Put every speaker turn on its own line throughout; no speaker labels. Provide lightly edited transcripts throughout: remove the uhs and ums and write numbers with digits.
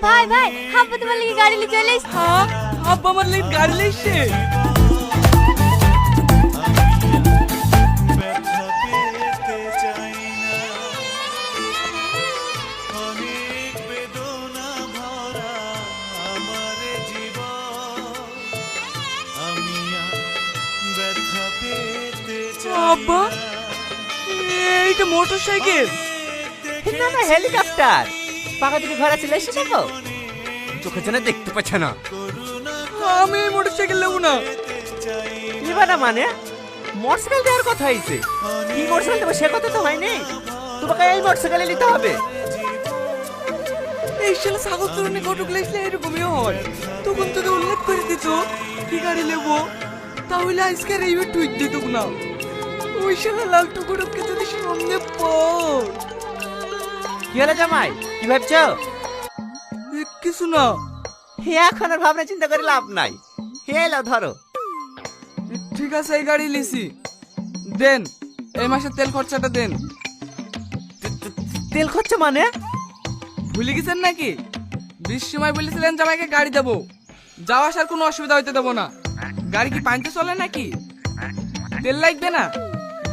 ভাই ভাই আব্বা তোমার লাগি গাড়ি নিয়ে চলে এসেছে।
হ্যাঁ আব্বা আমার লাগি গাড়ি লেসছে। আব্বা এইটা মোটর সাইকেল
না না হেলিকপ্টার পাকা থেকে ঘোড়া চলে এসে দেখো চোখের জন্য দেখতে পাচ্ছে না।
আমি মোটর সাইকেল নেবো না।
নিবা না মানে মোটরসাইকেল দেওয়ার কথা হয়েছে, কি মোটরসাইকেল দেবো সে কথা তো হয়নি, তোমাকে এই মোটরসাইকেলে নিতে হবে।
এই শালা ছাগল চোরনে ঘটক লেসলে এরকমই হয়। তখন তোকে উল্লেখ করে দিত কি গাড়ি নেবো, তাহলে আজকে আর এইবার টুইট দিত না। ওই শালা লাল টুকুরকে যদি সামনে পড়।
কি হলো জামাই, কি ভাবছো?
কিছু না।
এখন আর ভাবনা চিন্তা করে লাভ নাই, হেলো ধরো।
ঠিক আছে এই গাড়ি লিসি দেন, এই মাসের তেল খরচাটা দেন।
তেল খরচা মানে?
ভুলে গেছেন নাকি? বিশ সময় বলেছিলেন জামাইকে গাড়ি দেবো, যাওয়া আসার কোনো অসুবিধা হইতে দেবো না। গাড়ি কি পানিতে চলে নাকি? তেল লাগবে না?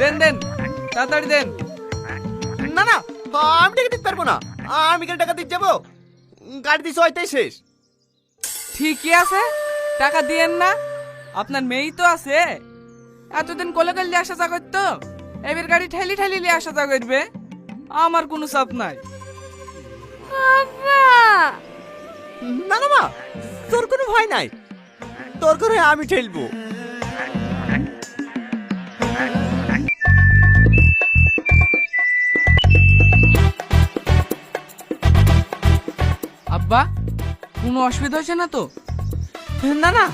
দেন দেন তাড়াতাড়ি দেন।
না না আমি টাকা দিতে পারবো না, আমি কেন টাকা দিতে যাবো, গাড়ি দিছো হয়তাই শেষ।
ঠিকই আছে, টাকা দিয়েন না, আপনার মেয়েই তো আছে। এতদিন কোলে কোলে আসা যা করতো, এবার গাড়ি ঠেলি ঠেলি নিয়ে আসা যা করবে, আমার কোনো চাপ নাই।
আব্বা
না না মা তোর কোনো ভয় নাই, তোর করে আমি ঠেলবো।
আব্বা কোনো অসুবিধা হয়েছে না তো?
না না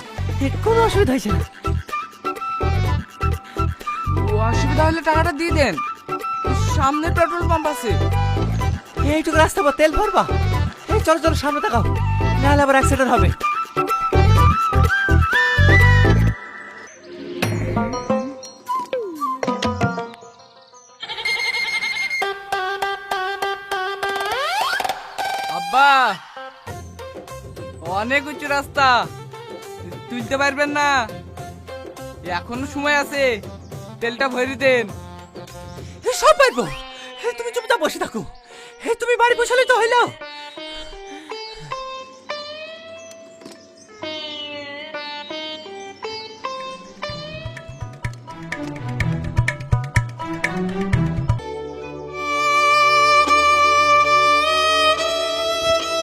কোনো অসুবিধা হয়েছে না।
অসুবিধা হলে টাকাটা দিয়ে দেন, সামনে পেট্রোল পাম্প আছে।
এইটুকু রাস্তা পর তেল ভরবা, এই চলো চলো সামনে তাকাও, নাহলে আবার অ্যাক্সিডেন্ট হবে।
আব্বা অনেক উঁচু রাস্তা, তুলতে পারবেন না, এখনো সময় আছে, তেলটা ভরে দেন।
সব পারবো, তুমি চুপচাপ বসে থাকো, তুমি বাড়ি পৌঁছালে তো হইলো।